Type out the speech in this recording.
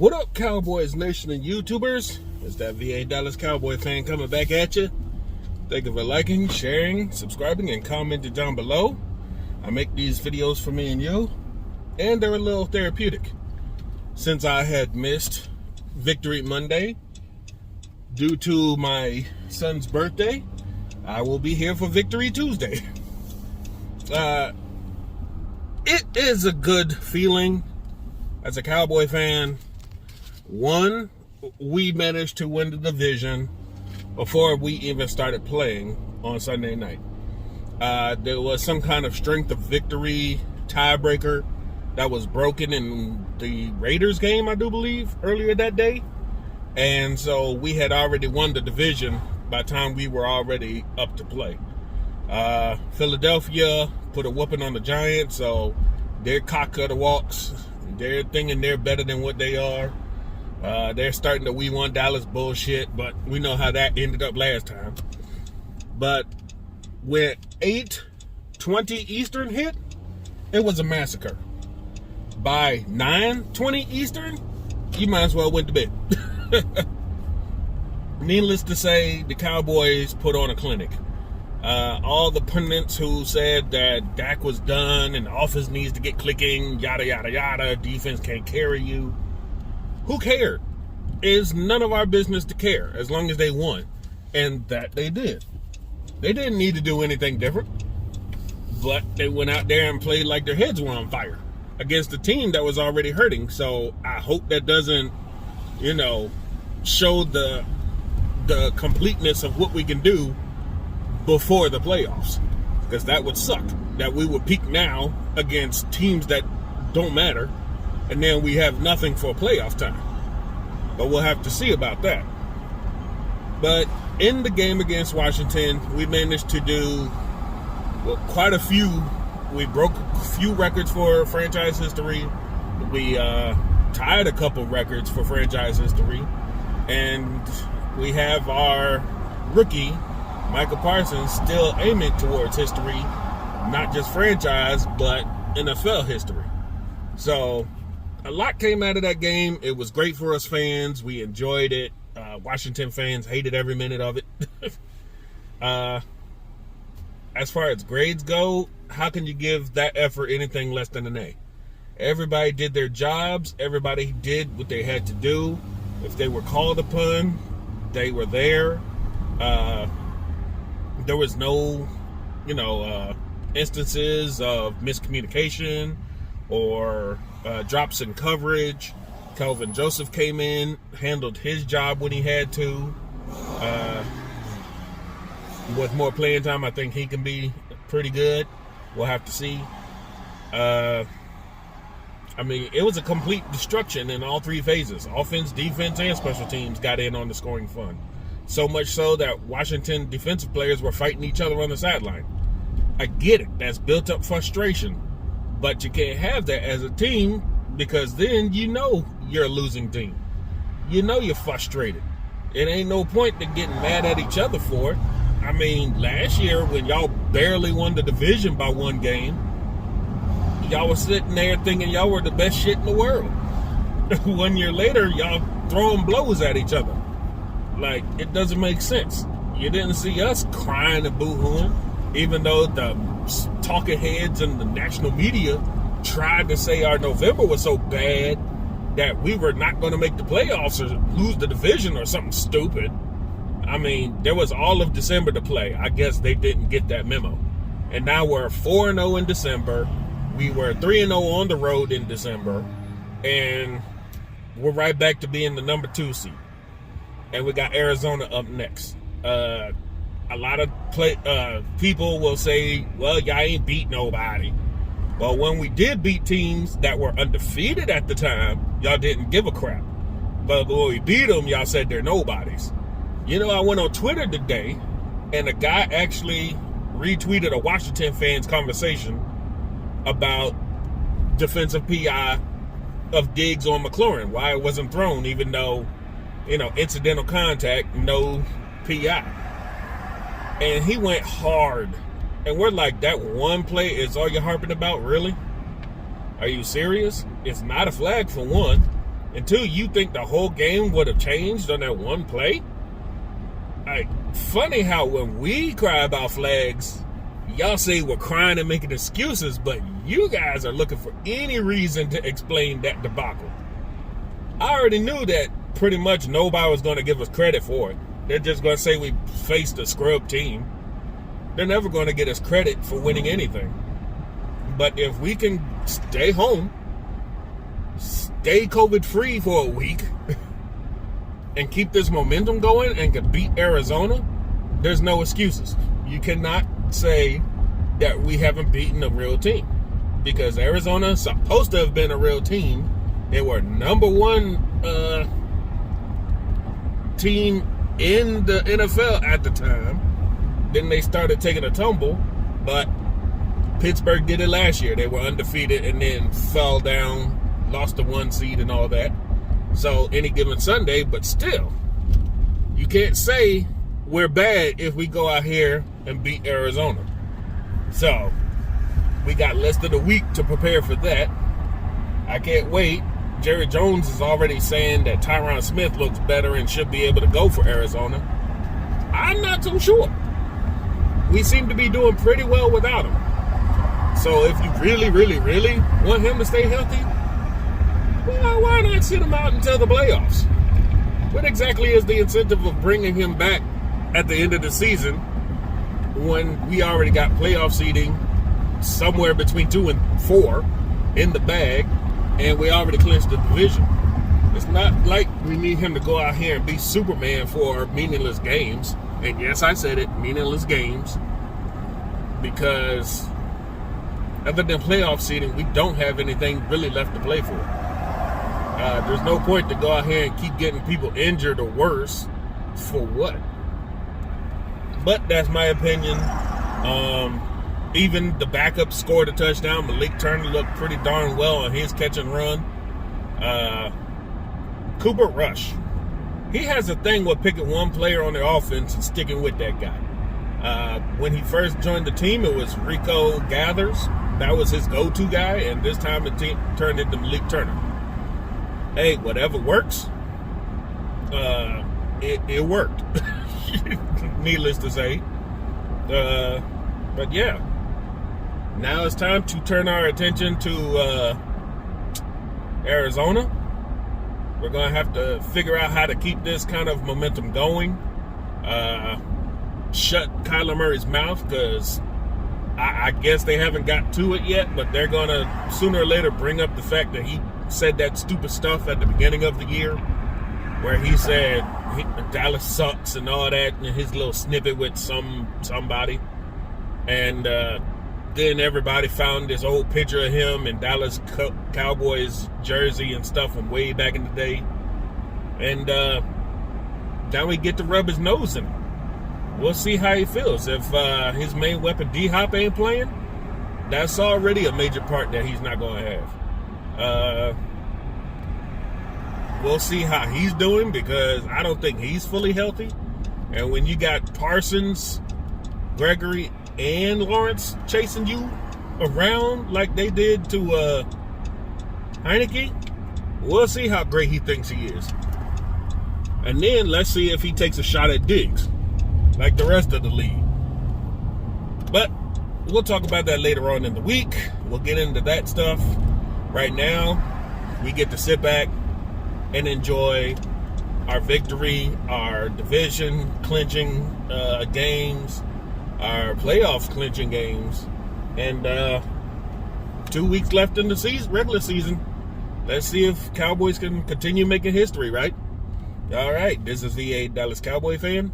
What up, Cowboys Nation and YouTubers? It's that VA Dallas Cowboy fan coming back at you. Thank you for liking, sharing, subscribing, and commenting down below. I make these videos for me and you, and they're a little therapeutic. Since I had missed Victory Monday due to my son's birthday, I will be here for Victory Tuesday. It is a good feeling as a Cowboy fan. One, we managed to win the division before we even started playing on Sunday night. There was some kind of strength of victory tiebreaker that was broken in the Raiders game, I do believe, earlier that day. And so we had already won the division by the time we were already up to play. Philadelphia put a whooping on the Giants, so they're cock of the walks. They're thinking they're better than what they are. They're starting to we want Dallas bullshit, but we know how that ended up last time. But when 8:20 Eastern hit, it was a massacre. By 9:20 Eastern, you might as well went to bed. Needless to say, the Cowboys put on a clinic. All the pundits who said that Dak was done and the offense needs to get clicking, yada, yada, yada, defense can't carry you. Who cared? It's none of our business to care as long as they won. And that they did. They didn't need to do anything different. But they went out there and played like their heads were on fire against a team that was already hurting. So I hope that doesn't, show the completeness of what we can do before the playoffs, because that would suck that we would peak now against teams that don't matter and then we have nothing for playoff time. But we'll have to see about that. But in the game against Washington, we managed to do quite a few. We broke a few records for franchise history. We tied a couple records for franchise history, and we have our rookie Michael Parsons still aiming towards history, not just franchise, but NFL history. So a lot came out of that game. It was great for us fans. We enjoyed it. Washington fans hated every minute of it. As far as grades go, how can you give that effort anything less than an A? Everybody did their jobs. Everybody did what they had to do. If they were called upon, they were there. There was no, instances of miscommunication or drops in coverage. Kelvin Joseph came in, handled his job when he had to. With more playing time, I think he can be pretty good. We'll have to see. It was a complete destruction in all three phases. Offense, defense, and special teams got in on the scoring fun. So much so that Washington defensive players were fighting each other on the sideline. I get it. That's built up frustration. But you can't have that as a team, because then you're a losing team. You're frustrated. It ain't no point to getting mad at each other for it. Last year when y'all barely won the division by one game, y'all was sitting there thinking y'all were the best shit in the world. 1 year later, y'all throwing blows at each other. Like, it doesn't make sense. You didn't see us crying and boo-hooing, even though the talking heads and the national media tried to say our November was so bad that we were not going to make the playoffs or lose the division or something stupid. There was all of December to play. I guess they didn't get that memo. And now we're 4-0 in December. We were 3-0 on the road in December. And we're right back to being the number 2 seed. And we got Arizona up next. A lot of people will say, well, y'all ain't beat nobody. Well, when we did beat teams that were undefeated at the time, y'all didn't give a crap. But when we beat them, y'all said they're nobodies. I went on Twitter today, and a guy actually retweeted a Washington fan's conversation about defensive PI of Diggs on McLaurin, why it wasn't thrown, even though, incidental contact, no PI. And he went hard. And we're like, that one play is all you're harping about, really? Are you serious? It's not a flag for one. And two, you think the whole game would have changed on that one play? Like, funny how when we cry about flags, y'all say we're crying and making excuses, but you guys are looking for any reason to explain that debacle. I already knew that pretty much nobody was going to give us credit for it. They're just going to say we faced a scrub team. They're never going to get us credit for winning anything. But if we can stay home, stay COVID-free for a week, and keep this momentum going and can beat Arizona, there's no excuses. You cannot say that we haven't beaten a real team, because Arizona's supposed to have been a real team. They were number one team in the NFL at the time. Then they started taking a tumble, but Pittsburgh did it last year. They were undefeated and then fell down, lost the 1 seed and all that. So any given Sunday, but still, you can't say we're bad if we go out here and beat Arizona. So we got less than a week to prepare for that. I can't wait. Jerry Jones is already saying that Tyron Smith looks better and should be able to go for Arizona. I'm not too sure. We seem to be doing pretty well without him. So if you really, really, really want him to stay healthy, well, why not sit him out until the playoffs? What exactly is the incentive of bringing him back at the end of the season when we already got playoff seeding somewhere between 2 and 4 in the bag, and we already clinched the division? It's not like we need him to go out here and be Superman for meaningless games. And yes, I said it, meaningless games, because other than playoff seeding, we don't have anything really left to play for. There's no point to go out here and keep getting people injured or worse. For what? But that's my opinion. Even the backup scored a touchdown. Malik Turner looked pretty darn well on his catch and run. Cooper Rush. He has a thing with picking one player on the offense and sticking with that guy. When he first joined the team, it was Rico Gathers. That was his go-to guy, and this time the team turned into Malik Turner. Hey, whatever works, it worked. Needless to say. But yeah, now it's time to turn our attention to Arizona. We're going to have to figure out how to keep this kind of momentum going. Shut Kyler Murray's mouth, because I guess they haven't got to it yet, but they're going to sooner or later bring up the fact that he said that stupid stuff at the beginning of the year where he said Dallas sucks and all that, and his little snippet with somebody. And then everybody found this old picture of him in Dallas Cowboys jersey and stuff from way back in the day. And now we get to rub his nose in it. We'll see how he feels. If his main weapon, D-Hop, ain't playing, that's already a major part that he's not going to have. We'll see how he's doing, because I don't think he's fully healthy. And when you got Parsons, Gregory, and Lawrence chasing you around like they did to Heineke, we'll see how great he thinks he is. And then let's see if he takes a shot at Diggs like the rest of the league. But we'll talk about that later on in the week. We'll get into that stuff. Right now, we get to sit back and enjoy our victory, our division clinching games, our playoff clinching games, and 2 weeks left in the regular season. Let's see if Cowboys can continue making history, right? All right, this is VA Dallas Cowboy fan.